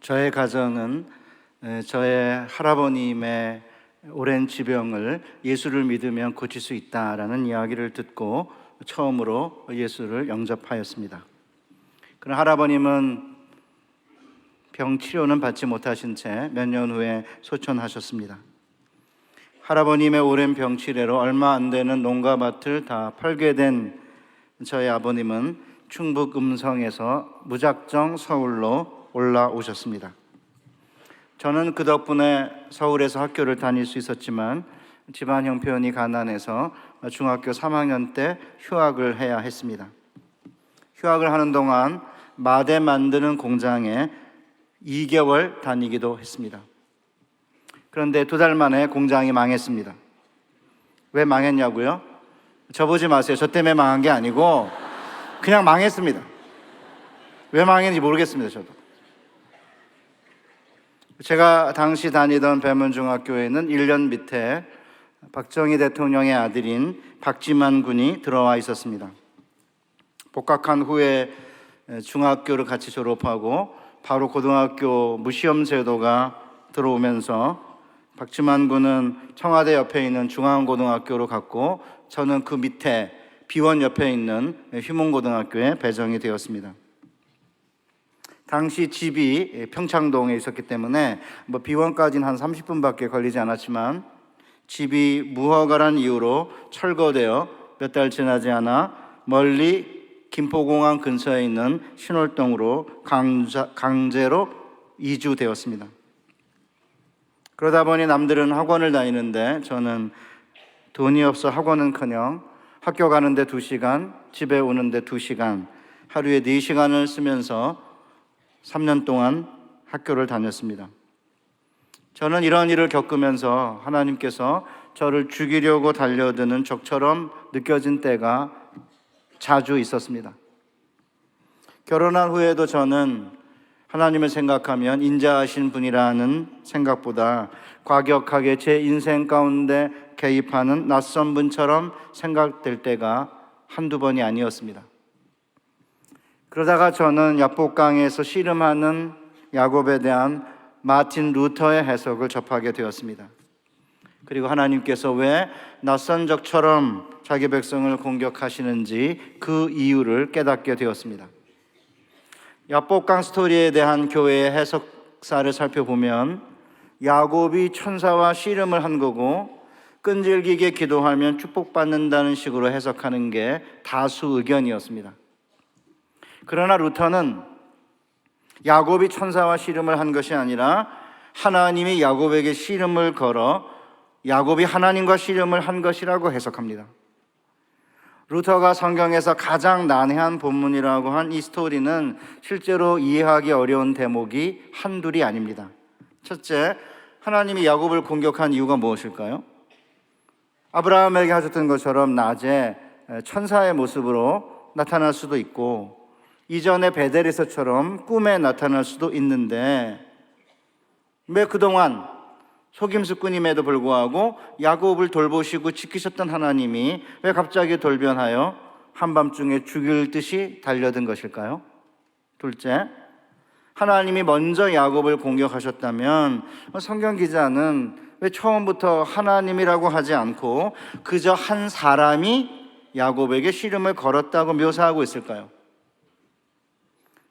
저의 가정은 저의 할아버님의 오랜 지병을 예수를 믿으면 고칠 수 있다라는 이야기를 듣고 처음으로 예수를 영접하였습니다. 그러나 할아버님은 병 치료는 받지 못하신 채 몇 년 후에 소천하셨습니다. 할아버님의 오랜 병 치료로 얼마 안 되는 농가 밭을 다 팔게 된 저희 아버님은 충북 음성에서 무작정 서울로 올라오셨습니다. 저는 그 덕분에 서울에서 학교를 다닐 수 있었지만 집안 형편이 가난해서 중학교 3학년 때 휴학을 해야 했습니다. 휴학을 하는 동안 마대 만드는 공장에 2개월 다니기도 했습니다. 그런데 2달 만에 공장이 망했습니다. 왜 망했냐고요? 저 보지 마세요. 저 때문에 망한 게 아니고 그냥 망했습니다. 왜 망했는지 모르겠습니다. 저도. 제가 당시 다니던 배문중학교에는 1년 밑에 박정희 대통령의 아들인 박지만 군이 들어와 있었습니다. 복학한 후에 중학교를 같이 졸업하고 바로 고등학교 무시험 제도가 들어오면서 박지만 군은 청와대 옆에 있는 중앙고등학교로 갔고 저는 그 밑에 비원 옆에 있는 휴문고등학교에 배정이 되었습니다. 당시 집이 평창동에 있었기 때문에 비원까지는 한 30분밖에 걸리지 않았지만 집이 무허가란 이유로 철거되어 몇 달 지나지 않아 멀리 김포공항 근처에 있는 신월동으로 강제로 이주되었습니다. 그러다 보니 남들은 학원을 다니는데 저는 돈이 없어 학원은커녕 학교 가는데 2시간, 집에 오는데 2시간, 하루에 4시간을 쓰면서 3년 동안 학교를 다녔습니다. 저는 이런 일을 겪으면서 하나님께서 저를 죽이려고 달려드는 적처럼 느껴진 때가 자주 있었습니다. 결혼한 후에도 저는 하나님을 생각하면 인자하신 분이라는 생각보다 과격하게 제 인생 가운데 개입하는 낯선 분처럼 생각될 때가 한두 번이 아니었습니다. 그러다가 저는 야복강에서 씨름하는 야곱에 대한 마틴 루터의 해석을 접하게 되었습니다. 그리고 하나님께서 왜 낯선 적처럼 자기 백성을 공격하시는지 그 이유를 깨닫게 되었습니다. 야복강 스토리에 대한 교회의 해석사를 살펴보면 야곱이 천사와 씨름을 한 거고 끈질기게 기도하면 축복받는다는 식으로 해석하는 게 다수 의견이었습니다. 그러나 루터는 야곱이 천사와 씨름을 한 것이 아니라 하나님이 야곱에게 씨름을 걸어 야곱이 하나님과 씨름을 한 것이라고 해석합니다. 루터가 성경에서 가장 난해한 본문이라고 한 이 스토리는 실제로 이해하기 어려운 대목이 한둘이 아닙니다. 첫째, 하나님이 야곱을 공격한 이유가 무엇일까요? 아브라함에게 하셨던 것처럼 낮에 천사의 모습으로 나타날 수도 있고 이전에 베델에서처럼 꿈에 나타날 수도 있는데 왜 그동안 속임수꾼임에도 불구하고 야곱을 돌보시고 지키셨던 하나님이 왜 갑자기 돌변하여 한밤중에 죽일 듯이 달려든 것일까요? 둘째, 하나님이 먼저 야곱을 공격하셨다면 성경 기자는 왜 처음부터 하나님이라고 하지 않고 그저 한 사람이 야곱에게 씨름을 걸었다고 묘사하고 있을까요?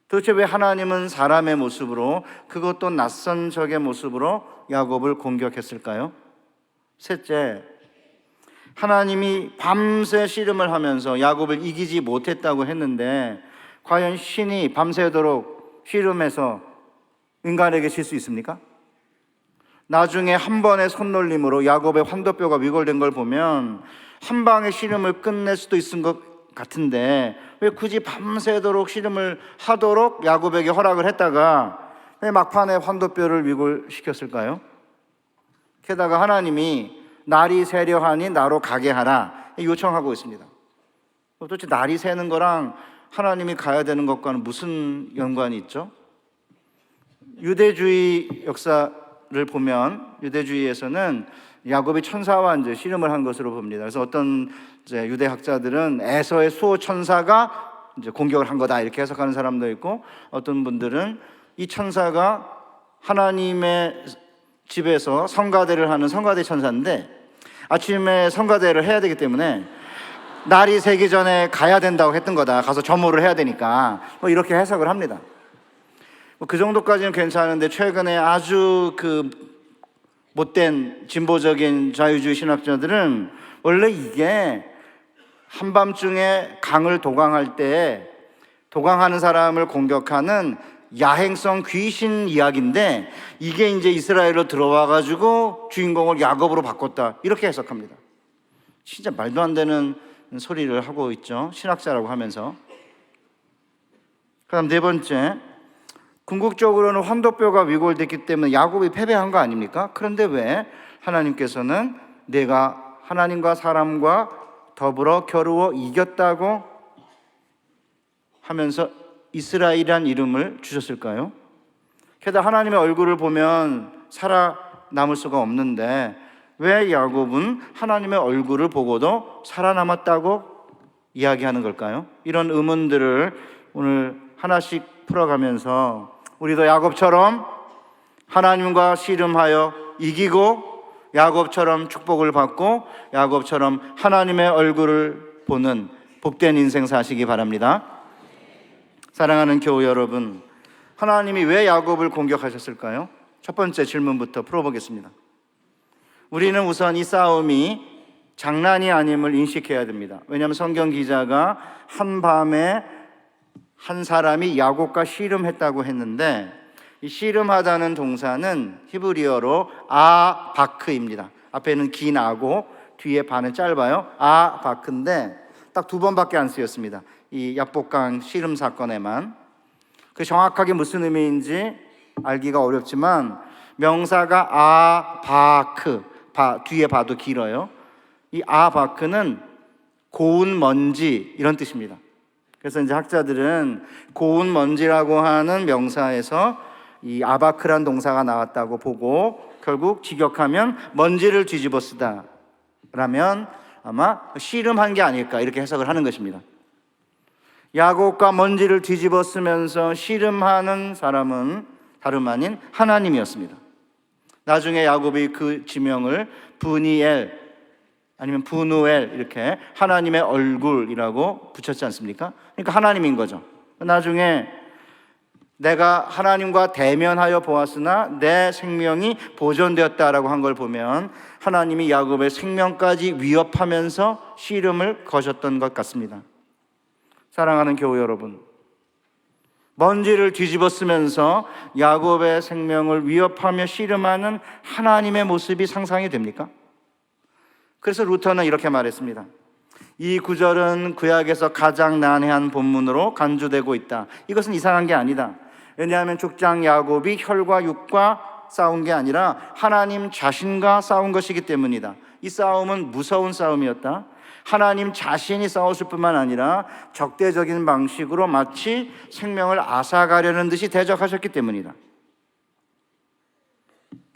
도대체 왜 하나님은 사람의 모습으로, 그것도 낯선 적의 모습으로 야곱을 공격했을까요? 셋째, 하나님이 밤새 씨름을 하면서 야곱을 이기지 못했다고 했는데 과연 신이 밤새도록 씨름해서 인간에게 질 수 있습니까? 나중에 한 번의 손놀림으로 야곱의 환도뼈가 위골된 걸 보면 한 방의 씨름을 끝낼 수도 있을 것 같은데 왜 굳이 밤새도록 씨름을 하도록 야곱에게 허락을 했다가 왜 막판에 환도뼈를 위골시켰을까요? 게다가 하나님이 날이 새려하니 나로 가게 하라 요청하고 있습니다. 도대체 날이 새는 거랑 하나님이 가야 되는 것과는 무슨 연관이 있죠? 유대주의 역사를 보면 유대주의에서는 야곱이 천사와 이제 씨름을 한 것으로 봅니다. 그래서 어떤 이제 유대 학자들은 에서의 수호 천사가 이제 공격을 한 거다 이렇게 해석하는 사람도 있고 어떤 분들은 이 천사가 하나님의 집에서 성가대를 하는 성가대 천사인데 아침에 성가대를 해야 되기 때문에 날이 새기 전에 가야 된다고 했던 거다. 가서 점호를 해야 되니까 뭐 이렇게 해석을 합니다. 그 정도까지는 괜찮은데 최근에 아주 못된 진보적인 자유주의 신학자들은 원래 이게 한밤중에 강을 도강할 때 도강하는 사람을 공격하는 야행성 귀신 이야기인데 이게 이제 이스라엘로 들어와 가지고 주인공을 야곱으로 바꿨다, 이렇게 해석합니다. 진짜 말도 안 되는 소리를 하고 있죠, 신학자라고 하면서. 그다음 네 번째, 궁극적으로는 환도뼈가 위골됐기 때문에 야곱이 패배한 거 아닙니까? 그런데 왜 하나님께서는 내가 하나님과 사람과 더불어 겨루어 이겼다고 하면서 이스라엘이란 이름을 주셨을까요? 게다가 하나님의 얼굴을 보면 살아남을 수가 없는데 왜 야곱은 하나님의 얼굴을 보고도 살아남았다고 이야기하는 걸까요? 이런 의문들을 오늘 하나씩 풀어가면서 우리도 야곱처럼 하나님과 씨름하여 이기고 야곱처럼 축복을 받고 야곱처럼 하나님의 얼굴을 보는 복된 인생 사시기 바랍니다. 사랑하는 교우 여러분, 하나님이 왜 야곱을 공격하셨을까요? 첫 번째 질문부터 풀어보겠습니다. 우리는 우선 이 싸움이 장난이 아님을 인식해야 됩니다. 왜냐하면 성경 기자가 한밤에 한 사람이 야곱과 씨름했다고 했는데 이 씨름하다는 동사는 히브리어로 아바크입니다. 앞에는 긴 아고 뒤에 반은 짧아요. 아바크인데 딱 두 번밖에 안 쓰였습니다. 이 야복강 씨름 사건에만. 그 정확하게 무슨 의미인지 알기가 어렵지만 명사가 아바크, 뒤에 봐도 길어요. 이 아바크는 고운 먼지 이런 뜻입니다. 그래서 이제 학자들은 고운 먼지라고 하는 명사에서 이 아바크란 동사가 나왔다고 보고 결국 직역하면 먼지를 뒤집어 쓰다 라면 아마 씨름한 게 아닐까, 이렇게 해석을 하는 것입니다. 야곱과 먼지를 뒤집어 쓰면서 씨름하는 사람은 다름 아닌 하나님이었습니다. 나중에 야곱이 그 지명을 브니엘 아니면 브누엘, 이렇게 하나님의 얼굴이라고 붙였지 않습니까? 그러니까 하나님인 거죠. 나중에 내가 하나님과 대면하여 보았으나 내 생명이 보존되었다라고 한 걸 보면 하나님이 야곱의 생명까지 위협하면서 씨름을 거셨던 것 같습니다. 사랑하는 교우 여러분, 먼지를 뒤집어 쓰면서 야곱의 생명을 위협하며 씨름하는 하나님의 모습이 상상이 됩니까? 그래서 루터는 이렇게 말했습니다. 이 구절은 구약에서 가장 난해한 본문으로 간주되고 있다. 이것은 이상한 게 아니다. 왜냐하면 족장 야곱이 혈과 육과 싸운 게 아니라 하나님 자신과 싸운 것이기 때문이다. 이 싸움은 무서운 싸움이었다. 하나님 자신이 싸웠을 뿐만 아니라 적대적인 방식으로 마치 생명을 앗아가려는 듯이 대적하셨기 때문이다.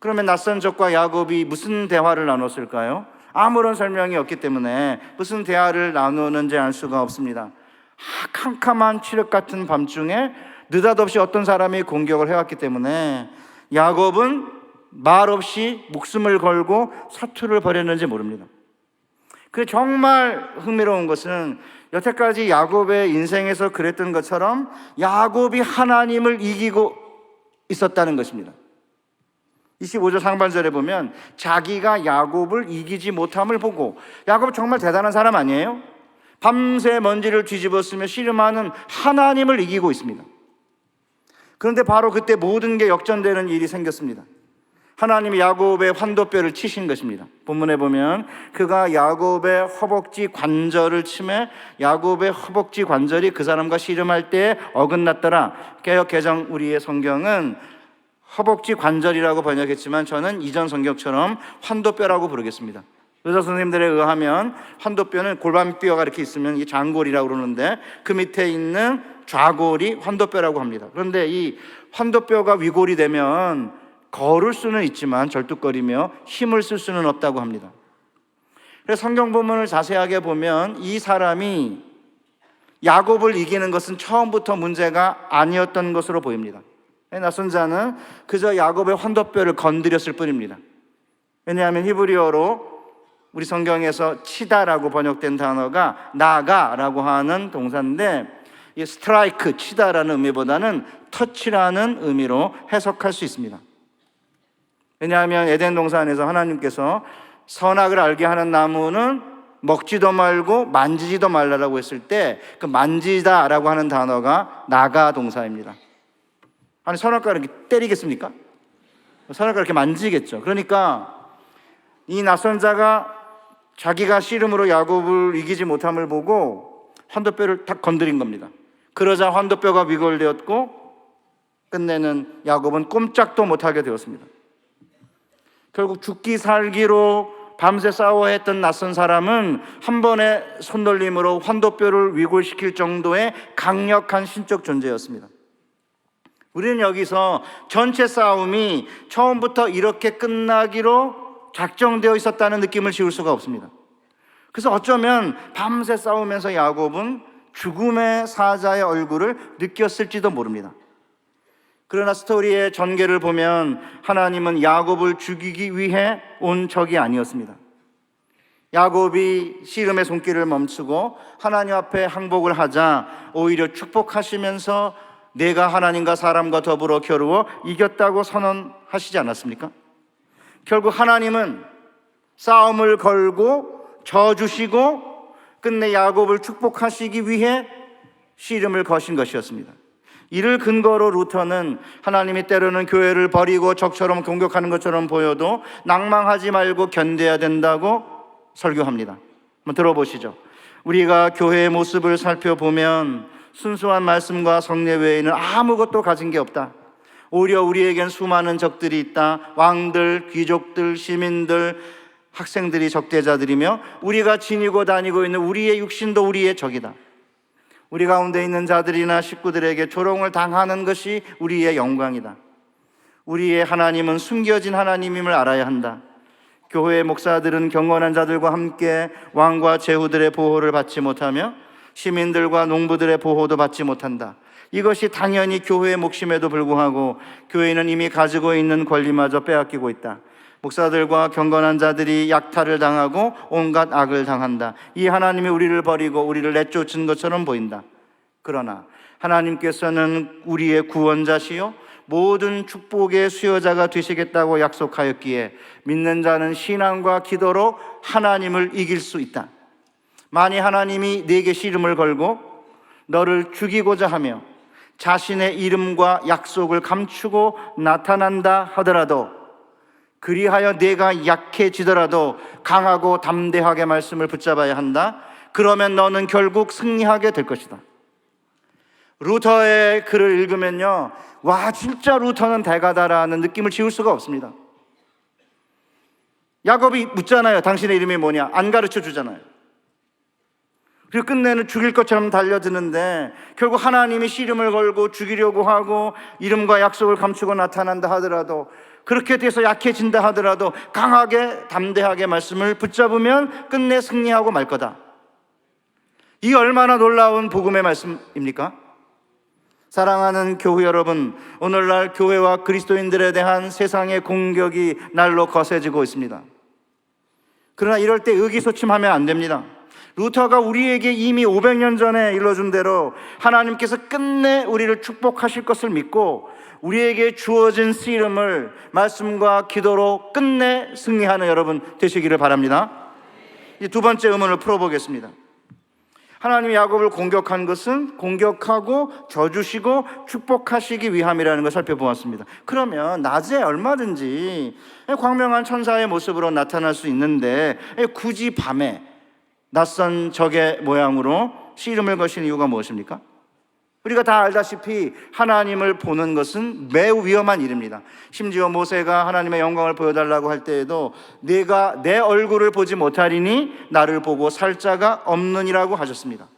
그러면 낯선 적과 야곱이 무슨 대화를 나눴을까요? 아무런 설명이 없기 때문에 무슨 대화를 나누는지 알 수가 없습니다. 캄캄한 칠흑 같은 밤중에 느닷없이 어떤 사람이 공격을 해왔기 때문에 야곱은 말없이 목숨을 걸고 사투를 벌였는지 모릅니다. 그 정말 흥미로운 것은 여태까지 야곱의 인생에서 그랬던 것처럼 야곱이 하나님을 이기고 있었다는 것입니다. 25절 상반절에 보면 자기가 야곱을 이기지 못함을 보고, 야곱 정말 대단한 사람 아니에요? 밤새 먼지를 뒤집어 쓰며 씨름하는 하나님을 이기고 있습니다. 그런데 바로 그때 모든 게 역전되는 일이 생겼습니다. 하나님이 야곱의 환도뼈를 치신 것입니다. 본문에 보면 그가 야곱의 허벅지 관절을 치매 야곱의 허벅지 관절이 그 사람과 씨름할 때 어긋났더라. 개역 개정 우리의 성경은 허벅지 관절이라고 번역했지만 저는 이전 성경처럼 환도뼈라고 부르겠습니다. 의사 선생님들에 의하면 환도뼈는 골반뼈가 이렇게 있으면 이 장골이라고 그러는데 그 밑에 있는 좌골이 환도뼈라고 합니다. 그런데 이 환도뼈가 위골이 되면 걸을 수는 있지만 절뚝거리며 힘을 쓸 수는 없다고 합니다. 그래서 성경 본문을 자세하게 보면 이 사람이 야곱을 이기는 것은 처음부터 문제가 아니었던 것으로 보입니다. 낯선 자는 그저 야곱의 환도뼈를 건드렸을 뿐입니다. 왜냐하면 히브리어로 우리 성경에서 치다라고 번역된 단어가 나가라고 하는 동사인데, 이 스트라이크, 치다라는 의미보다는 터치라는 의미로 해석할 수 있습니다. 왜냐하면 에덴 동산에서 하나님께서 선악을 알게 하는 나무는 먹지도 말고 만지지도 말라라고 했을 때 그 만지다라고 하는 단어가 나가 동사입니다. 아니, 선악과를 이렇게 때리겠습니까? 선악과를 이렇게 만지겠죠. 그러니까 이 낯선 자가 자기가 씨름으로 야곱을 이기지 못함을 보고 환도뼈를 탁 건드린 겁니다. 그러자 환도뼈가 위골되었고 끝내는 야곱은 꼼짝도 못하게 되었습니다. 결국 죽기 살기로 밤새 싸워했던 낯선 사람은 한 번의 손놀림으로 환도뼈를 위골시킬 정도의 강력한 신적 존재였습니다. 우리는 여기서 전체 싸움이 처음부터 이렇게 끝나기로 작정되어 있었다는 느낌을 지울 수가 없습니다. 그래서 어쩌면 밤새 싸우면서 야곱은 죽음의 사자의 얼굴을 느꼈을지도 모릅니다. 그러나 스토리의 전개를 보면 하나님은 야곱을 죽이기 위해 온 적이 아니었습니다. 야곱이 씨름의 손길을 멈추고 하나님 앞에 항복을 하자 오히려 축복하시면서 내가 하나님과 사람과 더불어 겨루어 이겼다고 선언하시지 않았습니까? 결국 하나님은 싸움을 걸고 져주시고 끝내 야곱을 축복하시기 위해 씨름을 거신 것이었습니다. 이를 근거로 루터는 하나님이 때로는 교회를 버리고 적처럼 공격하는 것처럼 보여도 낭망하지 말고 견뎌야 된다고 설교합니다. 한번 들어보시죠. 우리가 교회의 모습을 살펴보면 순수한 말씀과 성례 외에는 아무것도 가진 게 없다. 오히려 우리에겐 수많은 적들이 있다. 왕들, 귀족들, 시민들, 학생들이 적대자들이며 우리가 지니고 다니고 있는 우리의 육신도 우리의 적이다. 우리 가운데 있는 자들이나 식구들에게 조롱을 당하는 것이 우리의 영광이다. 우리의 하나님은 숨겨진 하나님임을 알아야 한다. 교회의 목사들은 경건한 자들과 함께 왕과 제후들의 보호를 받지 못하며 시민들과 농부들의 보호도 받지 못한다. 이것이 당연히 교회의 몫임에도 불구하고 교회는 이미 가지고 있는 권리마저 빼앗기고 있다. 목사들과 경건한 자들이 약탈을 당하고 온갖 악을 당한다. 이 하나님이 우리를 버리고 우리를 내쫓은 것처럼 보인다. 그러나 하나님께서는 우리의 구원자시요 모든 축복의 수여자가 되시겠다고 약속하였기에 믿는 자는 신앙과 기도로 하나님을 이길 수 있다. 만일 하나님이 네게 씨름을 걸고 너를 죽이고자 하며 자신의 이름과 약속을 감추고 나타난다 하더라도, 그리하여 내가 약해지더라도 강하고 담대하게 말씀을 붙잡아야 한다. 그러면 너는 결국 승리하게 될 것이다. 루터의 글을 읽으면요, 와, 진짜 루터는 대가다라는 느낌을 지울 수가 없습니다. 야곱이 묻잖아요. 당신의 이름이 뭐냐? 안 가르쳐 주잖아요. 그리고 끝내는 죽일 것처럼 달려드는데 결국 하나님이 씨름을 걸고 죽이려고 하고 이름과 약속을 감추고 나타난다 하더라도, 그렇게 돼서 약해진다 하더라도 강하게 담대하게 말씀을 붙잡으면 끝내 승리하고 말 거다. 이 얼마나 놀라운 복음의 말씀입니까? 사랑하는 교회 여러분, 오늘날 교회와 그리스도인들에 대한 세상의 공격이 날로 거세지고 있습니다. 그러나 이럴 때 의기소침하면 안 됩니다. 루터가 우리에게 이미 500년 전에 일러준 대로 하나님께서 끝내 우리를 축복하실 것을 믿고 우리에게 주어진 씨름을 말씀과 기도로 끝내 승리하는 여러분 되시기를 바랍니다. 이 두 번째 의문을 풀어보겠습니다. 하나님이 야곱을 공격한 것은 공격하고 져주시고 축복하시기 위함이라는 것을 살펴보았습니다. 그러면 낮에 얼마든지 광명한 천사의 모습으로 나타날 수 있는데 굳이 밤에 낯선 적의 모양으로 씨름을 거신 이유가 무엇입니까? 우리가 다 알다시피 하나님을 보는 것은 매우 위험한 일입니다. 심지어 모세가 하나님의 영광을 보여달라고 할 때에도 내가 내 얼굴을 보지 못하리니 나를 보고 살 자가 없느니라고 하셨습니다.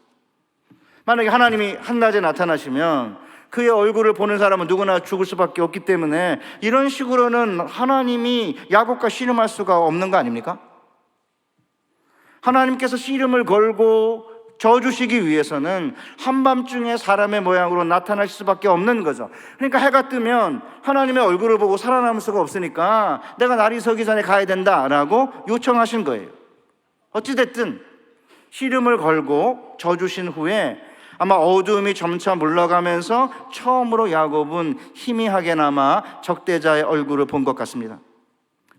만약에 하나님이 한낮에 나타나시면 그의 얼굴을 보는 사람은 누구나 죽을 수밖에 없기 때문에 이런 식으로는 하나님이 야곱과 씨름할 수가 없는 거 아닙니까? 하나님께서 씨름을 걸고 저주시기 위해서는 한밤중에 사람의 모양으로 나타날 수밖에 없는 거죠. 그러니까 해가 뜨면 하나님의 얼굴을 보고 살아남을 수가 없으니까 내가 날이 서기 전에 가야 된다라고 요청하신 거예요. 어찌됐든 씨름을 걸고 저주신 후에 아마 어두움이 점차 물러가면서 처음으로 야곱은 희미하게나마 적대자의 얼굴을 본 것 같습니다.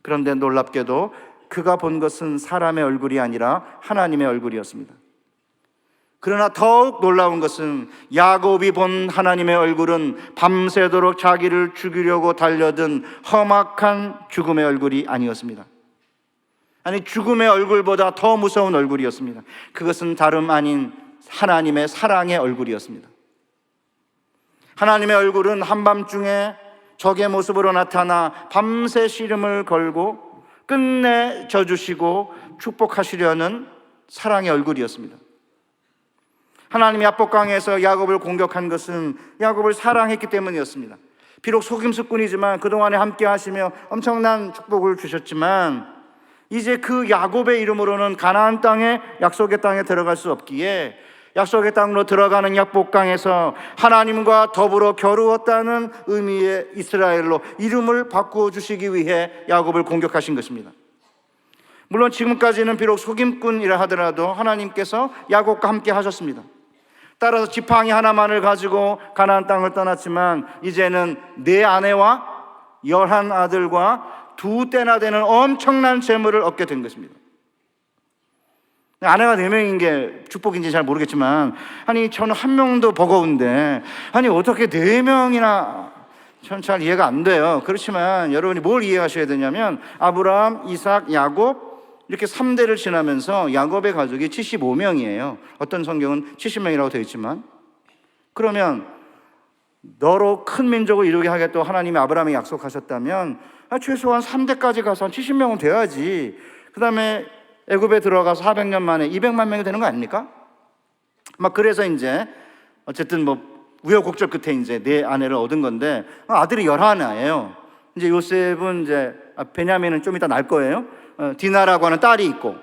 그런데 놀랍게도 그가 본 것은 사람의 얼굴이 아니라 하나님의 얼굴이었습니다. 그러나 더욱 놀라운 것은 야곱이 본 하나님의 얼굴은 밤새도록 자기를 죽이려고 달려든 험악한 죽음의 얼굴이 아니었습니다. 아니, 죽음의 얼굴보다 더 무서운 얼굴이었습니다. 그것은 다름 아닌 하나님의 사랑의 얼굴이었습니다. 하나님의 얼굴은 한밤중에 적의 모습으로 나타나 밤새 씨름을 걸고 끝내 져주시고 축복하시려는 사랑의 얼굴이었습니다. 하나님이 압록강에서 야곱을 공격한 것은 야곱을 사랑했기 때문이었습니다. 비록 속임수꾼이지만 그동안에 함께 하시며 엄청난 축복을 주셨지만 이제 그 야곱의 이름으로는 가나안 땅에, 약속의 땅에 들어갈 수 없기에 약속의 땅으로 들어가는 압록강에서 하나님과 더불어 겨루었다는 의미의 이스라엘로 이름을 바꾸어 주시기 위해 야곱을 공격하신 것입니다. 물론 지금까지는 비록 속임꾼이라 하더라도 하나님께서 야곱과 함께 하셨습니다. 따라서 지팡이 하나만을 가지고 가나안 땅을 떠났지만 이제는 4아내와 11아들과 2떼나 되는 엄청난 재물을 얻게 된 것입니다. 아내가 4명인 게 축복인지 잘 모르겠지만 아니 저는 한 명도 버거운데 아니 어떻게 4명이나 전 잘 이해가 안 돼요. 그렇지만 여러분이 뭘 이해하셔야 되냐면 아브라함, 이삭, 야곱 이렇게 3대를 지나면서 야곱의 가족이 75명이에요. 어떤 성경은 70명이라고 되어 있지만 그러면 너로 큰 민족을 이루게 하겠다고 하나님이 아브라함에게 약속하셨다면 최소한 3대까지 가서 한 70명은 돼야지. 그 다음에 애굽에 들어가서 400년 만에 200만 명이 되는 거 아닙니까? 막 그래서 이제 어쨌든 뭐 우여곡절 끝에 이제 4아내를 얻은 건데 아들이 11아예요. 이제 요셉은 이제 베냐민은 좀 이따 날 거예요. 디나라고 하는 딸이 있고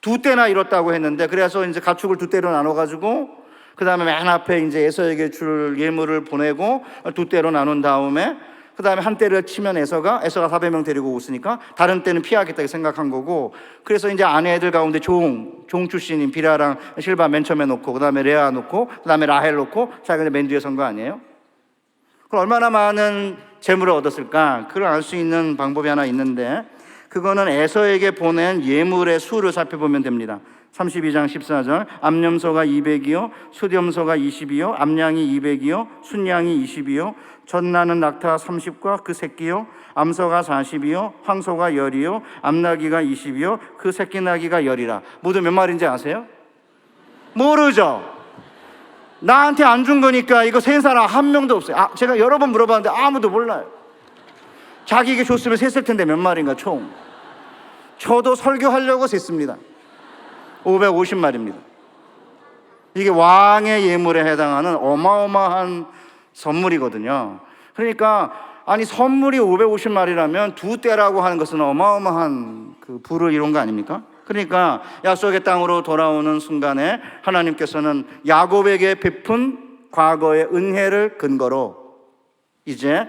2떼나 이뤘다고 했는데 그래서 이제 가축을 2떼로 나눠가지고 그 다음에 맨 앞에 이제 에서에게 줄 예물을 보내고 2떼로 나눈 다음에 그 다음에 한 떼를 치면 에서가 400명 데리고 오으니까 다른 떼는 피하겠다 생각한 거고 그래서 이제 아내들 가운데 종 출신인 비라랑 실바 맨 처음에 놓고 그 다음에 레아 놓고 그 다음에 라헬 놓고 자기가 맨 뒤에 선 거 아니에요? 그럼 얼마나 많은 재물을 얻었을까? 그걸 알 수 있는 방법이 하나 있는데 그거는 에서에게 보낸 예물의 수를 살펴보면 됩니다. 32장 14절 암염소가 200이요 수염소가 20이요 암양이 200이요 순양이 20이요 젖나는 낙타 30과 그 새끼요 암소가 40이요 황소가 10이요 암나귀가 20이요 그 새끼 나귀가 10이라. 모두 몇 마리인지 아세요? 모르죠? 나한테 안 준 거니까 이거 센 사람 한 명도 없어요. 제가 여러 번 물어봤는데 아무도 몰라요. 자기에게 줬으면 셌을 텐데 몇 마리인가 총. 저도 설교하려고 셌습니다. 550마리입니다. 이게 왕의 예물에 해당하는 어마어마한 선물이거든요. 그러니까 아니 선물이 550마리라면 2떼라고 하는 것은 어마어마한 그 부를 이룬 거 아닙니까? 그러니까 약속의 땅으로 돌아오는 순간에 하나님께서는 야곱에게 베푼 과거의 은혜를 근거로 이제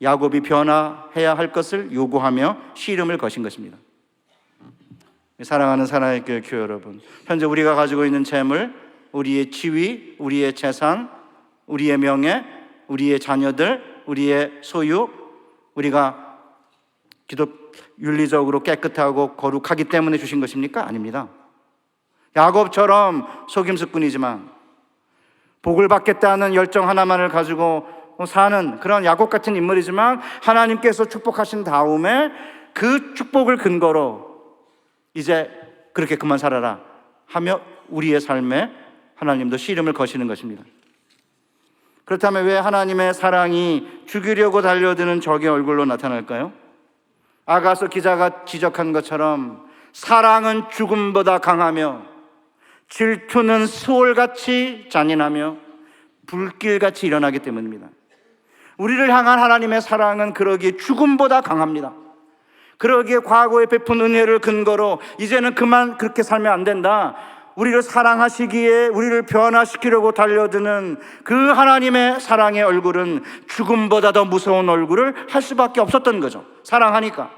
야곱이 변화해야 할 것을 요구하며 씨름을 거신 것입니다. 사랑하는 사랑의 교회 여러분, 현재 우리가 가지고 있는 재물, 우리의 지위, 우리의 재산, 우리의 명예, 우리의 자녀들, 우리의 소유, 우리가 윤리적으로 깨끗하고 거룩하기 때문에 주신 것입니까? 아닙니다. 야곱처럼 속임수꾼이지만 복을 받겠다는 열정 하나만을 가지고 사는 그런 야곱 같은 인물이지만 하나님께서 축복하신 다음에 그 축복을 근거로 이제 그렇게 그만 살아라 하며 우리의 삶에 하나님도 씨름을 거시는 것입니다. 그렇다면 왜 하나님의 사랑이 죽이려고 달려드는 적의 얼굴로 나타날까요? 아가서 기자가 지적한 것처럼 사랑은 죽음보다 강하며 질투는 수월같이 잔인하며 불길같이 일어나기 때문입니다. 우리를 향한 하나님의 사랑은 그러기에 죽음보다 강합니다. 그러기에 과거에 베푼 은혜를 근거로 이제는 그만 그렇게 살면 안 된다. 우리를 사랑하시기에 우리를 변화시키려고 달려드는 그 하나님의 사랑의 얼굴은 죽음보다 더 무서운 얼굴을 할 수밖에 없었던 거죠. 사랑하니까.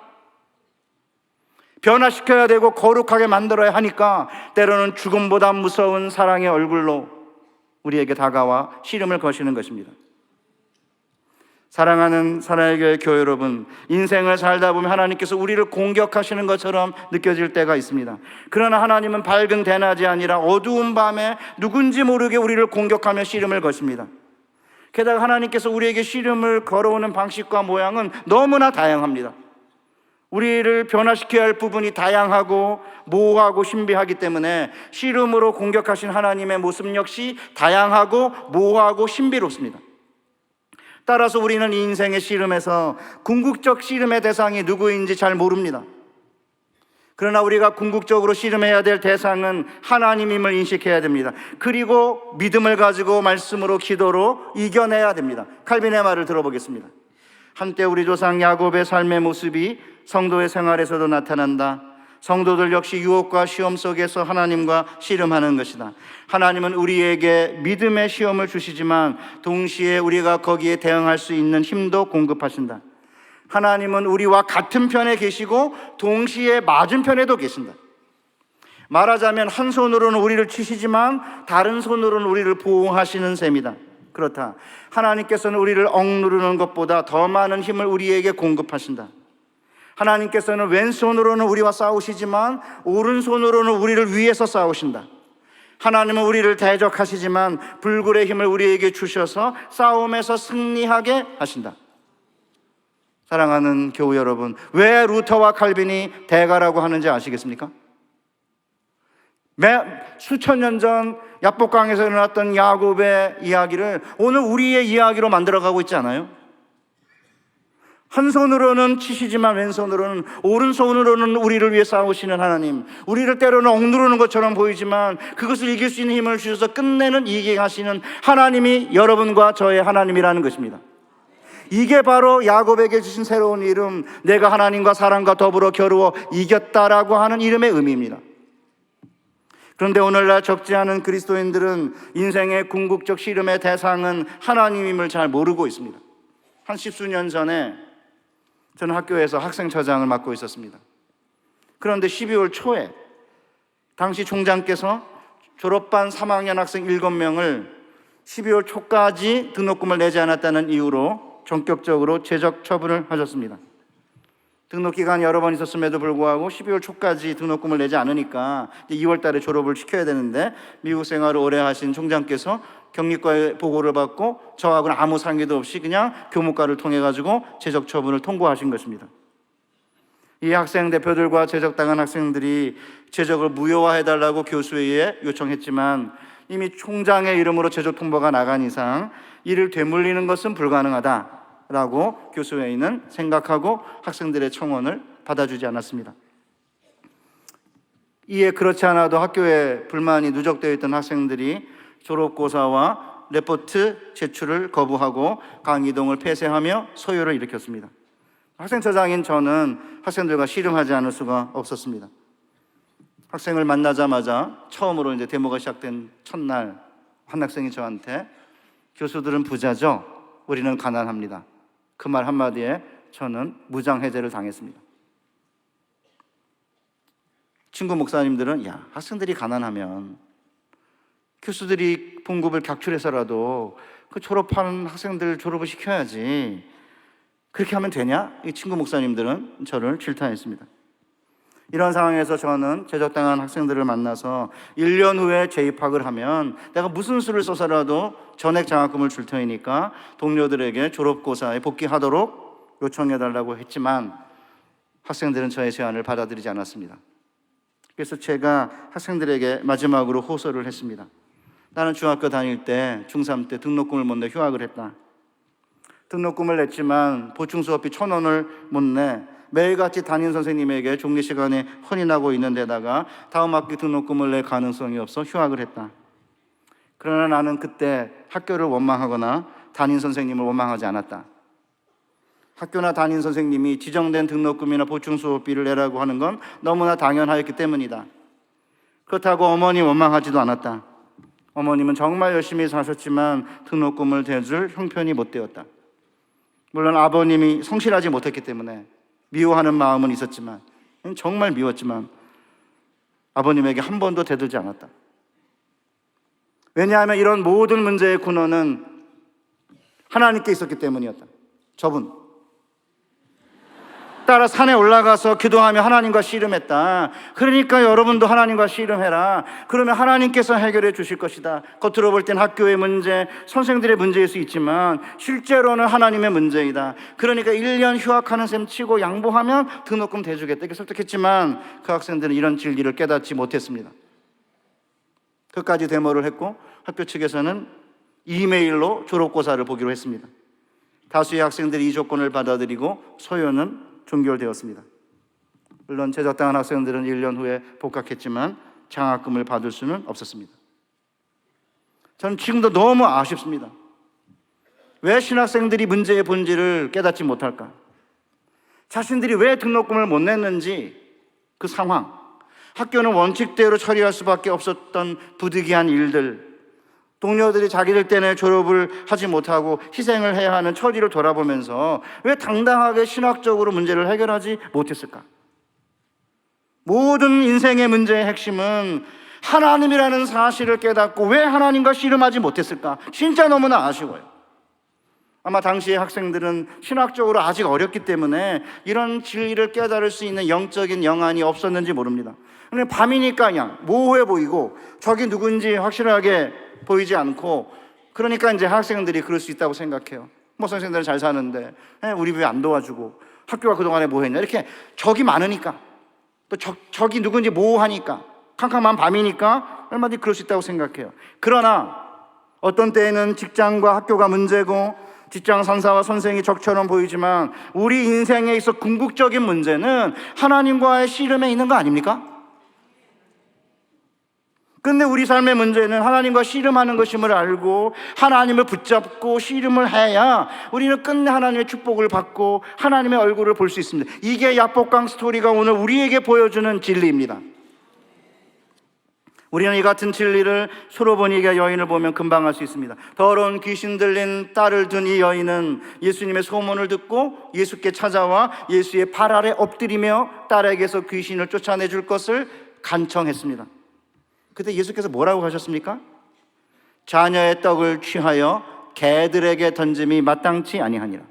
변화시켜야 되고 거룩하게 만들어야 하니까 때로는 죽음보다 무서운 사랑의 얼굴로 우리에게 다가와 씨름을 거시는 것입니다. 사랑하는 사랑의 교회 교회 여러분, 인생을 살다 보면 하나님께서 우리를 공격하시는 것처럼 느껴질 때가 있습니다. 그러나 하나님은 밝은 대낮이 아니라 어두운 밤에 누군지 모르게 우리를 공격하며 씨름을 거십니다. 게다가 하나님께서 우리에게 씨름을 걸어오는 방식과 모양은 너무나 다양합니다. 우리를 변화시켜야 할 부분이 다양하고 모호하고 신비하기 때문에 씨름으로 공격하신 하나님의 모습 역시 다양하고 모호하고 신비롭습니다. 따라서 우리는 이 인생의 씨름에서 궁극적 씨름의 대상이 누구인지 잘 모릅니다. 그러나 우리가 궁극적으로 씨름해야 될 대상은 하나님임을 인식해야 됩니다. 그리고 믿음을 가지고 말씀으로 기도로 이겨내야 됩니다. 칼빈의 말을 들어보겠습니다. 한때 우리 조상 야곱의 삶의 모습이 성도의 생활에서도 나타난다. 성도들 역시 유혹과 시험 속에서 하나님과 씨름하는 것이다. 하나님은 우리에게 믿음의 시험을 주시지만 동시에 우리가 거기에 대응할 수 있는 힘도 공급하신다. 하나님은 우리와 같은 편에 계시고 동시에 맞은편에도 계신다. 말하자면 한 손으로는 우리를 치시지만 다른 손으로는 우리를 보호하시는 셈이다. 그렇다. 하나님께서는 우리를 억누르는 것보다 더 많은 힘을 우리에게 공급하신다. 하나님께서는 왼손으로는 우리와 싸우시지만 오른손으로는 우리를 위해서 싸우신다. 하나님은 우리를 대적하시지만 불굴의 힘을 우리에게 주셔서 싸움에서 승리하게 하신다. 사랑하는 교우 여러분, 왜 루터와 칼빈이 대가라고 하는지 아시겠습니까? 수천 년 전 야복강에서 일어났던 야곱의 이야기를 오늘 우리의 이야기로 만들어가고 있지 않아요? 한 손으로는 치시지만 왼손으로는, 오른손으로는 우리를 위해 싸우시는 하나님, 우리를 때로는 억누르는 것처럼 보이지만 그것을 이길 수 있는 힘을 주셔서 끝내는 이기게 하시는 하나님이 여러분과 저의 하나님이라는 것입니다. 이게 바로 야곱에게 주신 새로운 이름, 내가 하나님과 사람과 더불어 겨루어 이겼다라고 하는 이름의 의미입니다. 그런데 오늘날 적지 않은 그리스도인들은 인생의 궁극적 씨름의 대상은 하나님임을 잘 모르고 있습니다. 한 십수년 전에 저는 학교에서 학생처장을 맡고 있었습니다. 그런데 12월 초에 당시 총장께서 졸업반 3학년 학생 7명을 12월 초까지 등록금을 내지 않았다는 이유로 전격적으로 제적 처분을 하셨습니다. 등록 기간이 여러 번 있었음에도 불구하고 12월 초까지 등록금을 내지 않으니까 2월 달에 졸업을 시켜야 되는데 미국 생활을 오래 하신 총장께서 격리과에 보고를 받고 저하고는 아무 상의도 없이 그냥 교무과를 통해 가지고 제적 처분을 통고하신 것입니다. 이 학생 대표들과 제적당한 학생들이 제적을 무효화해달라고 교수회의에 요청했지만 이미 총장의 이름으로 제적 통보가 나간 이상 이를 되물리는 것은 불가능하다라고 교수회의는 생각하고 학생들의 청원을 받아주지 않았습니다. 이에 그렇지 않아도 학교에 불만이 누적되어 있던 학생들이 졸업고사와 레포트 제출을 거부하고 강의동을 폐쇄하며 소요를 일으켰습니다. 학생처장인 저는 학생들과 씨름하지 않을 수가 없었습니다. 학생을 만나자마자 처음으로 이제 데모가 시작된 첫날 한 학생이 저한테 교수들은 부자죠. 우리는 가난합니다. 그 말 한마디에 저는 무장해제를 당했습니다. 친구 목사님들은 학생들이 가난하면 교수들이 봉급을 격출해서라도 그 졸업하는 학생들 졸업을 시켜야지. 그렇게 하면 되냐? 이 친구 목사님들은 저를 질타했습니다. 이런 상황에서 저는 제적당한 학생들을 만나서 1년 후에 재입학을 하면 내가 무슨 수를 써서라도 전액 장학금을 줄 테니까 동료들에게 졸업고사에 복귀하도록 요청해달라고 했지만 학생들은 저의 제안을 받아들이지 않았습니다. 그래서 제가 학생들에게 마지막으로 호소를 했습니다. 나는 중학교 다닐 때 중3 때 등록금을 못 내 휴학을 했다. 등록금을 냈지만 보충 수업비 1,000원을 못 내 매일같이 담임 선생님에게 종례 시간에 혼인하고 있는 데다가 다음 학기 등록금을 낼 가능성이 없어 휴학을 했다. 그러나 나는 그때 학교를 원망하거나 담임 선생님을 원망하지 않았다. 학교나 담임 선생님이 지정된 등록금이나 보충 수업비를 내라고 하는 건 너무나 당연하였기 때문이다. 그렇다고 어머니 원망하지도 않았다. 어머님은 정말 열심히 사셨지만 등록금을 대줄 형편이 못 되었다. 물론 아버님이 성실하지 못했기 때문에 미워하는 마음은 있었지만, 정말 미웠지만 아버님에게 한 번도 대들지 않았다. 왜냐하면 이런 모든 문제의 근원은 하나님께 있었기 때문이었다. 저분 따라 산에 올라가서 기도하며 하나님과 씨름했다. 그러니까 여러분도 하나님과 씨름해라. 그러면 하나님께서 해결해 주실 것이다. 겉으로 볼 땐 학교의 문제, 선생들의 문제일 수 있지만 실제로는 하나님의 문제이다. 그러니까 1년 휴학하는 셈 치고 양보하면 등록금 대주겠다 이렇게 설득했지만 그 학생들은 이런 진리를 깨닫지 못했습니다. 끝까지 데모를 했고 학교 측에서는 이메일로 졸업고사를 보기로 했습니다. 다수의 학생들이 이 조건을 받아들이고 소요는 종결되었습니다. 물론 제적당한 학생들은 1년 후에 복학했지만 장학금을 받을 수는 없었습니다. 저는 지금도 너무 아쉽습니다. 왜 신학생들이 문제의 본질을 깨닫지 못할까? 자신들이 왜 등록금을 못 냈는지 그 상황, 학교는 원칙대로 처리할 수밖에 없었던 부득이한 일들, 동료들이 자기들 때문에 졸업을 하지 못하고 희생을 해야 하는 처지를 돌아보면서 왜 당당하게 신학적으로 문제를 해결하지 못했을까? 모든 인생의 문제의 핵심은 하나님이라는 사실을 깨닫고 왜 하나님과 씨름하지 못했을까? 진짜 너무나 아쉬워요. 아마 당시의 학생들은 신학적으로 아직 어렸기 때문에 이런 진리를 깨달을 수 있는 영적인 영안이 없었는지 모릅니다. 근데 밤이니까 그냥 모호해 보이고 저기 누군지 확실하게 보이지 않고, 그러니까 이제 학생들이 그럴 수 있다고 생각해요. 뭐 선생님들은 잘 사는데 우리 왜 안 도와주고, 학교가 그동안에 뭐 했냐, 이렇게 적이 많으니까, 또 적이 누군지 모호하니까, 캄캄한 밤이니까 얼마든지 그럴 수 있다고 생각해요. 그러나 어떤 때에는 직장과 학교가 문제고 직장 상사와 선생이 적처럼 보이지만 우리 인생에 있어 궁극적인 문제는 하나님과의 씨름에 있는 거 아닙니까? 근데 우리 삶의 문제는 하나님과 씨름하는 것임을 알고 하나님을 붙잡고 씨름을 해야 우리는 끝내 하나님의 축복을 받고 하나님의 얼굴을 볼 수 있습니다. 이게 야복강 스토리가 오늘 우리에게 보여주는 진리입니다. 우리는 이 같은 진리를 수로보니게 여인을 보면 금방 알 수 있습니다. 더러운 귀신 들린 딸을 둔 이 여인은 예수님의 소문을 듣고 예수께 찾아와 예수의 발 아래 엎드리며 딸에게서 귀신을 쫓아내줄 것을 간청했습니다. 그때 예수께서 뭐라고 하셨습니까? 자녀의 떡을 취하여 개들에게 던짐이 마땅치 아니하니라.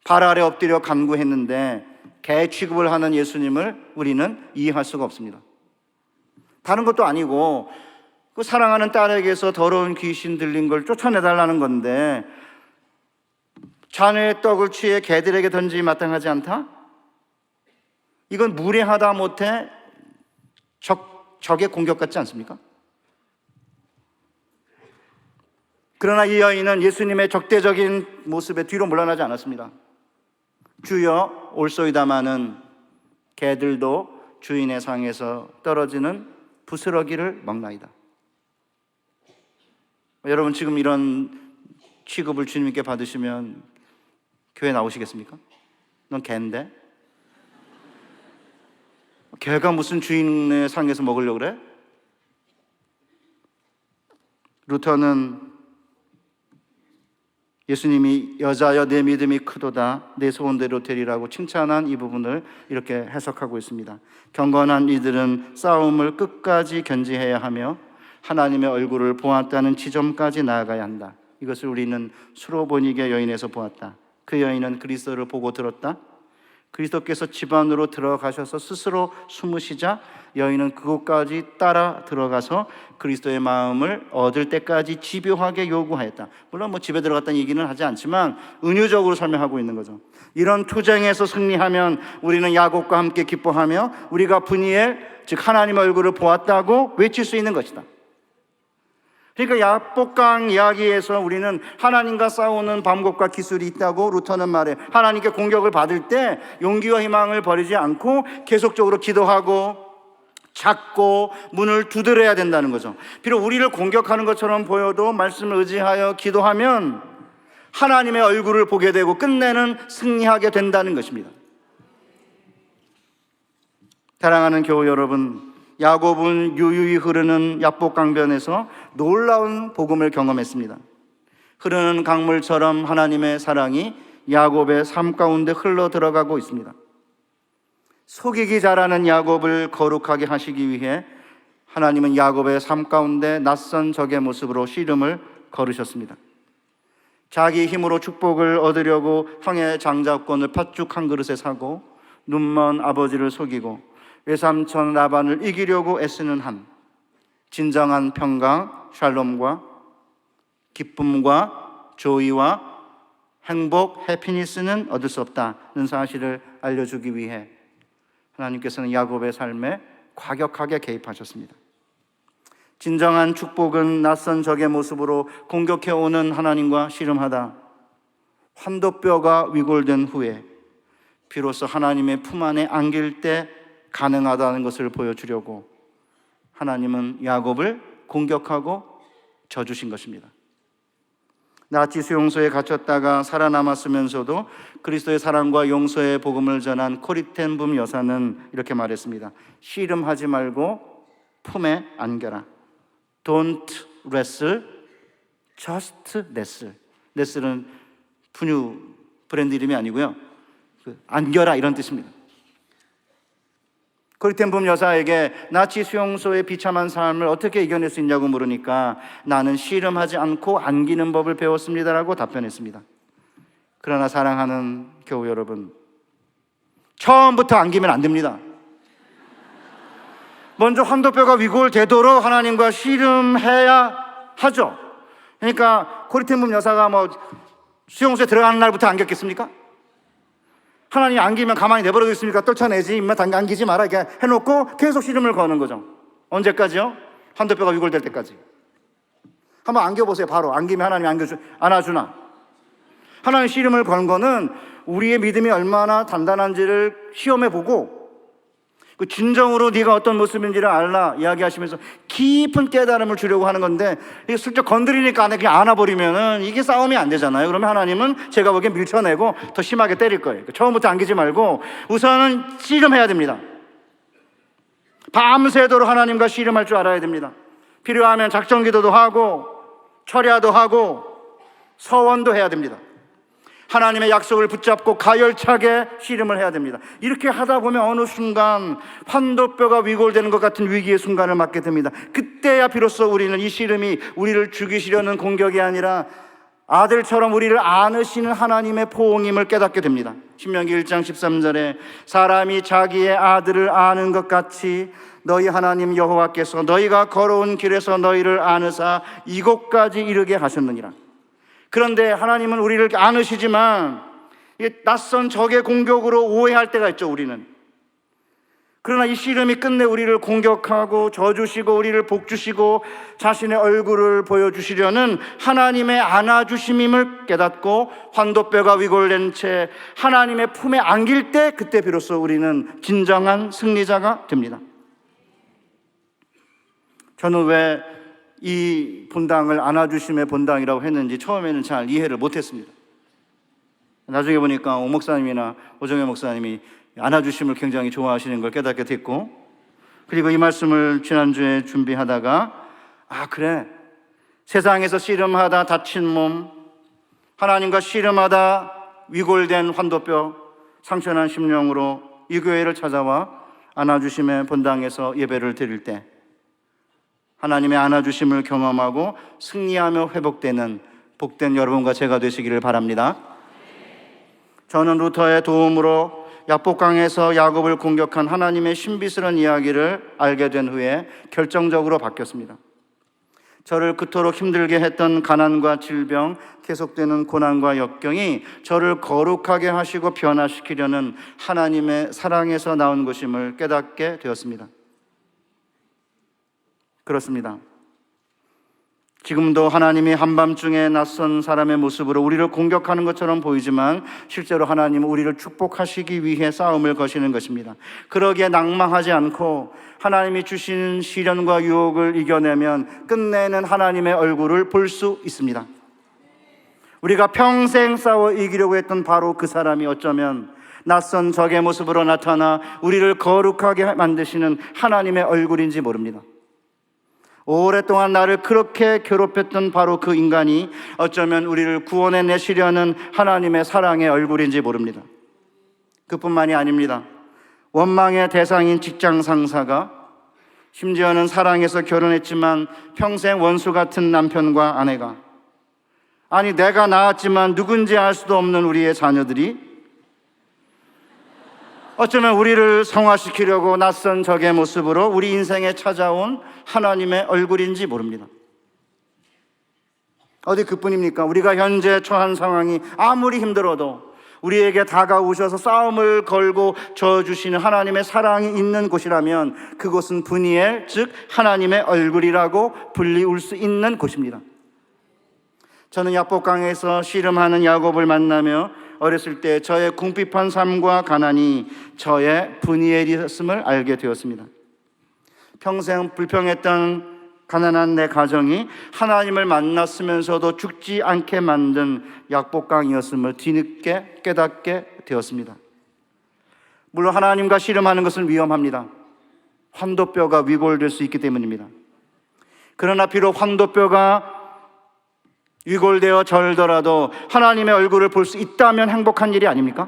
발 아래 엎드려 간구했는데 개 취급을 하는 예수님을 우리는 이해할 수가 없습니다. 다른 것도 아니고 그 사랑하는 딸에게서 더러운 귀신 들린 걸 쫓아내달라는 건데 자녀의 떡을 취해 개들에게 던짐이 마땅하지 않다? 이건 무례하다 못해 적의 공격 같지 않습니까? 그러나 이 여인은 예수님의 적대적인 모습에 뒤로 물러나지 않았습니다. 주여 올소이다마는 개들도 주인의 상에서 떨어지는 부스러기를 먹나이다. 여러분 지금 이런 취급을 주님께 받으시면 교회 나오시겠습니까? 넌 개인데? 개가 무슨 주인의 상에서 먹으려고 그래? 루터는 예수님이 여자여 내 믿음이 크도다 내 소원대로 되리라고 칭찬한 이 부분을 이렇게 해석하고 있습니다. 경건한 이들은 싸움을 끝까지 견지해야 하며 하나님의 얼굴을 보았다는 지점까지 나아가야 한다. 이것을 우리는 수로보니게 여인에서 보았다. 그 여인은 그리스도를 보고 들었다. 그리스도께서 집 안으로 들어가셔서 스스로 숨으시자 여인은 그곳까지 따라 들어가서 그리스도의 마음을 얻을 때까지 집요하게 요구하였다. 물론 뭐 집에 들어갔다는 얘기는 하지 않지만 은유적으로 설명하고 있는 거죠. 이런 투쟁에서 승리하면 우리는 야곱과 함께 기뻐하며 우리가 브니엘 즉 하나님의 얼굴을 보았다고 외칠 수 있는 것이다. 그러니까 야복강 이야기에서 우리는 하나님과 싸우는 방법과 기술이 있다고 루터는 말해. 하나님께 공격을 받을 때 용기와 희망을 버리지 않고 계속적으로 기도하고 찾고 문을 두드려야 된다는 거죠. 비록 우리를 공격하는 것처럼 보여도 말씀을 의지하여 기도하면 하나님의 얼굴을 보게 되고 끝내는 승리하게 된다는 것입니다. 사랑하는 교우 여러분, 야곱은 유유히 흐르는 야복강변에서 놀라운 복음을 경험했습니다. 흐르는 강물처럼 하나님의 사랑이 야곱의 삶 가운데 흘러 들어가고 있습니다. 속이기 잘하는 야곱을 거룩하게 하시기 위해 하나님은 야곱의 삶 가운데 낯선 적의 모습으로 씨름을 걸으셨습니다. 자기 힘으로 축복을 얻으려고 형의 장자권을 팥죽 한 그릇에 사고 눈먼 아버지를 속이고 외삼촌 라반을 이기려고 애쓰는 한, 진정한 평강, 샬롬과 기쁨과 조이와 행복, 해피니스는 얻을 수 없다는 사실을 알려주기 위해 하나님께서는 야곱의 삶에 과격하게 개입하셨습니다. 진정한 축복은 낯선 적의 모습으로 공격해오는 하나님과 씨름하다 환도뼈가 위골된 후에 비로소 하나님의 품 안에 안길 때 가능하다는 것을 보여주려고 하나님은 야곱을 공격하고 져주신 것입니다. 나치 수용소에 갇혔다가 살아남았으면서도 그리스도의 사랑과 용서의 복음을 전한 코리텐붐 여사는 이렇게 말했습니다. 씨름하지 말고 품에 안겨라. Don't wrestle, just wrestle. wrestle는 분유 브랜드 이름이 아니고요, 안겨라 이런 뜻입니다. 코리텐붐 여사에게 나치 수용소의 비참한 삶을 어떻게 이겨낼 수 있냐고 물으니까 나는 씨름하지 않고 안기는 법을 배웠습니다라고 답변했습니다. 그러나 사랑하는 교우 여러분, 처음부터 안기면 안 됩니다. 먼저 환도뼈가 위골되도록 하나님과 씨름해야 하죠. 그러니까 코리텐붐 여사가 수용소에 들어가는 날부터 안겼겠습니까? 하나님이 안기면 가만히 내버려두겠습니까? 떨쳐내지, 임마 안기지 마라 이렇게 해놓고 계속 씨름을 거는 거죠. 언제까지요? 환도뼈가 위골될 때까지. 한번 안겨보세요. 바로 안기면 하나님이 안아주나? 하나님 씨름을 건 거는 우리의 믿음이 얼마나 단단한지를 시험해보고 그 진정으로 네가 어떤 모습인지를 알라 이야기하시면서 깊은 깨달음을 주려고 하는 건데, 이게 슬쩍 건드리니까 안에 그냥 안아버리면은 이게 싸움이 안 되잖아요. 그러면 하나님은 제가 보기엔 밀쳐내고 더 심하게 때릴 거예요. 처음부터 안기지 말고 우선은 씨름해야 됩니다. 밤새도록 하나님과 씨름할 줄 알아야 됩니다. 필요하면 작전 기도도 하고 철야도 하고 서원도 해야 됩니다. 하나님의 약속을 붙잡고 가열차게 씨름을 해야 됩니다. 이렇게 하다 보면 어느 순간 환도뼈가 위골되는 것 같은 위기의 순간을 맞게 됩니다. 그때야 비로소 우리는 이 씨름이 우리를 죽이시려는 공격이 아니라 아들처럼 우리를 안으시는 하나님의 포옹임을 깨닫게 됩니다. 신명기 1장 13절에 사람이 자기의 아들을 아는 것 같이 너희 하나님 여호와께서 너희가 걸어온 길에서 너희를 안으사 이곳까지 이르게 하셨느니라. 그런데 하나님은 우리를 안으시지만 낯선 적의 공격으로 오해할 때가 있죠, 우리는. 그러나 이 씨름이 끝내 우리를 공격하고 져주시고 우리를 복주시고 자신의 얼굴을 보여주시려는 하나님의 안아주심임을 깨닫고 환도뼈가 위골된 채 하나님의 품에 안길 때 그때 비로소 우리는 진정한 승리자가 됩니다. 저는 왜 이 본당을 안아주심의 본당이라고 했는지 처음에는 잘 이해를 못했습니다. 나중에 보니까 오 목사님이나 오정혜 목사님이 안아주심을 굉장히 좋아하시는 걸 깨닫게 됐고, 그리고 이 말씀을 지난주에 준비하다가 그래, 세상에서 씨름하다 다친 몸, 하나님과 씨름하다 위골된 환도뼈, 상처난 심령으로 이 교회를 찾아와 안아주심의 본당에서 예배를 드릴 때 하나님의 안아주심을 경험하고 승리하며 회복되는 복된 여러분과 제가 되시기를 바랍니다. 저는 루터의 도움으로 야복강에서 야곱을 공격한 하나님의 신비스러운 이야기를 알게 된 후에 결정적으로 바뀌었습니다. 저를 그토록 힘들게 했던 가난과 질병, 계속되는 고난과 역경이 저를 거룩하게 하시고 변화시키려는 하나님의 사랑에서 나온 것임을 깨닫게 되었습니다. 그렇습니다. 지금도 하나님이 한밤중에 낯선 사람의 모습으로 우리를 공격하는 것처럼 보이지만 실제로 하나님은 우리를 축복하시기 위해 싸움을 거시는 것입니다. 그러기에 낭망하지 않고 하나님이 주신 시련과 유혹을 이겨내면 끝내는 하나님의 얼굴을 볼 수 있습니다. 우리가 평생 싸워 이기려고 했던 바로 그 사람이 어쩌면 낯선 적의 모습으로 나타나 우리를 거룩하게 만드시는 하나님의 얼굴인지 모릅니다. 오랫동안 나를 그렇게 괴롭혔던 바로 그 인간이 어쩌면 우리를 구원해 내시려는 하나님의 사랑의 얼굴인지 모릅니다. 그뿐만이 아닙니다. 원망의 대상인 직장 상사가, 심지어는 사랑해서 결혼했지만 평생 원수 같은 남편과 아내가, 아니 내가 낳았지만 누군지 알 수도 없는 우리의 자녀들이 어쩌면 우리를 성화시키려고 낯선 적의 모습으로 우리 인생에 찾아온 하나님의 얼굴인지 모릅니다. 어디 그뿐입니까? 우리가 현재 처한 상황이 아무리 힘들어도 우리에게 다가오셔서 싸움을 걸고 저어주시는 하나님의 사랑이 있는 곳이라면 그곳은 브니엘, 즉 하나님의 얼굴이라고 불리울 수 있는 곳입니다. 저는 야복강에서 씨름하는 야곱을 만나며 어렸을 때 저의 궁핍한 삶과 가난이 저의 브니엘이었음을 알게 되었습니다. 평생 불평했던 가난한 내 가정이 하나님을 만났으면서도 죽지 않게 만든 약복강이었음을 뒤늦게 깨닫게 되었습니다. 물론 하나님과 씨름하는 것은 위험합니다. 환도뼈가 위골될 수 있기 때문입니다. 그러나 비록 환도뼈가 위골되어 절더라도 하나님의 얼굴을 볼 수 있다면 행복한 일이 아닙니까?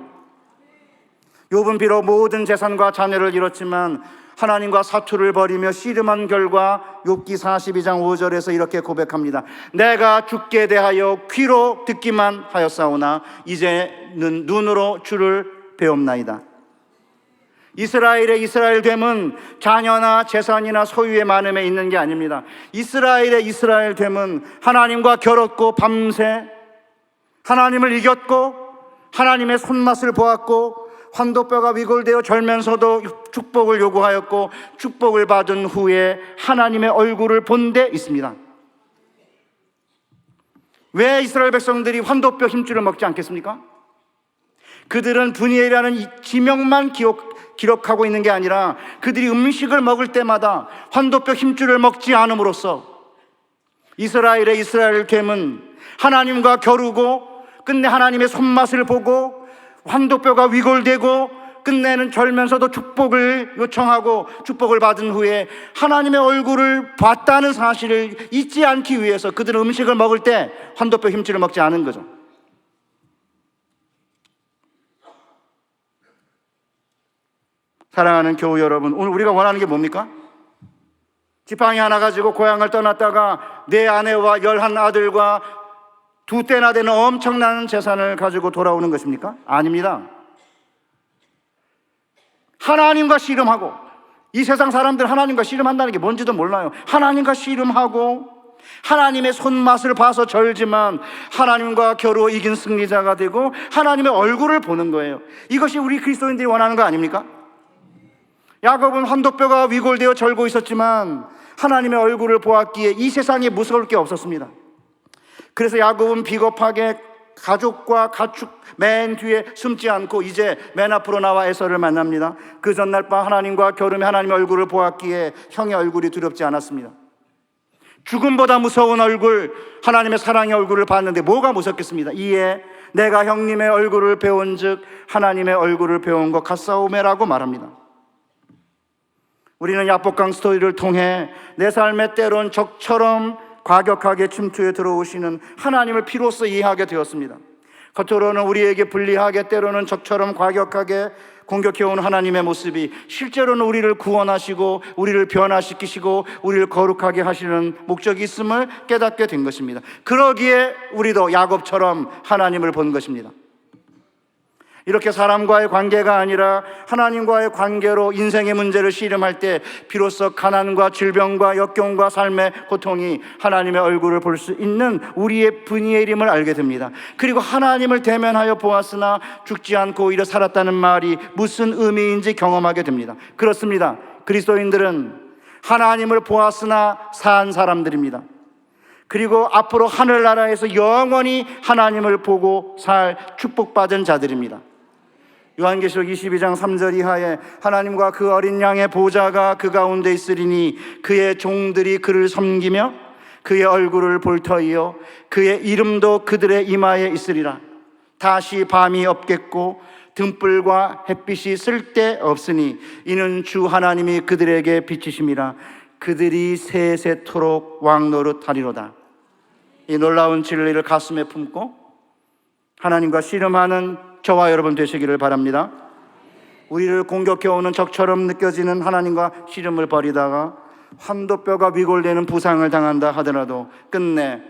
욥은 비록 모든 재산과 자녀를 잃었지만 하나님과 사투를 벌이며 씨름한 결과 욥기 42장 5절에서 이렇게 고백합니다. 내가 주께 대하여 귀로 듣기만 하였사오나 이제는 눈으로 주를 배움나이다. 이스라엘의 이스라엘됨은 자녀나 재산이나 소유의 많음에 있는 게 아닙니다. 이스라엘의 이스라엘됨은 하나님과 겨뤘고 밤새 하나님을 이겼고 하나님의 손맛을 보았고 환도뼈가 위골되어 절면서도 축복을 요구하였고 축복을 받은 후에 하나님의 얼굴을 본 데 있습니다. 왜 이스라엘 백성들이 환도뼈 힘줄을 먹지 않겠습니까? 그들은 브니엘이라는 이 지명만 기록하고 있는 게 아니라 그들이 음식을 먹을 때마다 환도뼈 힘줄을 먹지 않음으로써 이스라엘의 이스라엘됨은 하나님과 겨루고 끝내 하나님의 손맛을 보고 환도뼈가 위골되고 끝내는 절면서도 축복을 요청하고 축복을 받은 후에 하나님의 얼굴을 봤다는 사실을 잊지 않기 위해서 그들은 음식을 먹을 때 환도뼈 힘줄을 먹지 않은 거죠. 사랑하는 교우 여러분, 오늘 우리가 원하는 게 뭡니까? 지팡이 하나 가지고 고향을 떠났다가 내 아내와 11 아들과 2대나 되는 엄청난 재산을 가지고 돌아오는 것입니까? 아닙니다. 하나님과 씨름하고, 이 세상 사람들 하나님과 씨름한다는 게 뭔지도 몰라요. 하나님과 씨름하고 하나님의 손맛을 봐서 절지만 하나님과 겨루어 이긴 승리자가 되고 하나님의 얼굴을 보는 거예요. 이것이 우리 그리스도인들이 원하는 거 아닙니까? 야곱은 환도뼈가 위골되어 절고 있었지만 하나님의 얼굴을 보았기에 이 세상에 무서울 게 없었습니다. 그래서 야곱은 비겁하게 가족과 가축 맨 뒤에 숨지 않고 이제 맨 앞으로 나와 에서를 만납니다. 그 전날 밤 하나님과 겨루며 하나님의 얼굴을 보았기에 형의 얼굴이 두렵지 않았습니다. 죽음보다 무서운 얼굴, 하나님의 사랑의 얼굴을 봤는데 뭐가 무섭겠습니다. 이에 내가 형님의 얼굴을 배운 즉 하나님의 얼굴을 배운 것 같사오매라고 말합니다. 우리는 야복강 스토리를 통해 내 삶의 때론 적처럼 과격하게 침투해 들어오시는 하나님을 비로소 이해하게 되었습니다. 겉으로는 우리에게 불리하게 때로는 적처럼 과격하게 공격해온 하나님의 모습이 실제로는 우리를 구원하시고 우리를 변화시키시고 우리를 거룩하게 하시는 목적이 있음을 깨닫게 된 것입니다. 그러기에 우리도 야곱처럼 하나님을 본 것입니다. 이렇게 사람과의 관계가 아니라 하나님과의 관계로 인생의 문제를 씨름할 때 비로소 가난과 질병과 역경과 삶의 고통이 하나님의 얼굴을 볼 수 있는 우리의 브니엘임을 알게 됩니다. 그리고 하나님을 대면하여 보았으나 죽지 않고 오히려 살았다는 말이 무슨 의미인지 경험하게 됩니다. 그렇습니다. 그리스도인들은 하나님을 보았으나 산 사람들입니다. 그리고 앞으로 하늘나라에서 영원히 하나님을 보고 살 축복받은 자들입니다. 요한계시록 22장 3절 이하에 하나님과 그 어린 양의 보좌가 그 가운데 있으리니 그의 종들이 그를 섬기며 그의 얼굴을 볼 터이요 그의 이름도 그들의 이마에 있으리라. 다시 밤이 없겠고 등불과 햇빛이 쓸데없으니 이는 주 하나님이 그들에게 비치심이라. 그들이 세세토록 왕노릇하리로다. 이 놀라운 진리를 가슴에 품고 하나님과 씨름하는 저와 여러분 되시기를 바랍니다. 우리를 공격해오는 적처럼 느껴지는 하나님과 씨름을 벌이다가 환도뼈가 위골되는 부상을 당한다 하더라도 끝내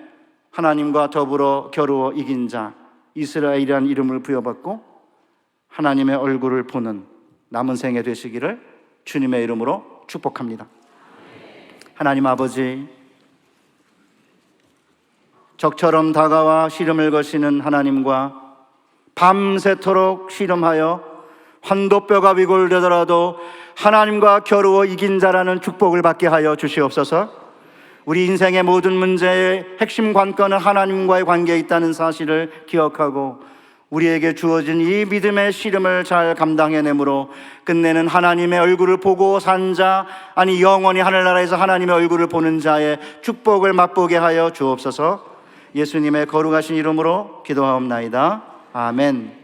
하나님과 더불어 겨루어 이긴 자, 이스라엘이라는 이름을 부여받고 하나님의 얼굴을 보는 남은 생애 되시기를 주님의 이름으로 축복합니다. 하나님 아버지, 적처럼 다가와 씨름을 거시는 하나님과 밤새도록 씨름하여 환도뼈가 위골되더라도 하나님과 겨루어 이긴 자라는 축복을 받게 하여 주시옵소서. 우리 인생의 모든 문제의 핵심 관건은 하나님과의 관계에 있다는 사실을 기억하고 우리에게 주어진 이 믿음의 씨름을 잘 감당해내므로 끝내는 하나님의 얼굴을 보고 산 자, 아니 영원히 하늘나라에서 하나님의 얼굴을 보는 자의 축복을 맛보게 하여 주옵소서. 예수님의 거룩하신 이름으로 기도하옵나이다. 아멘.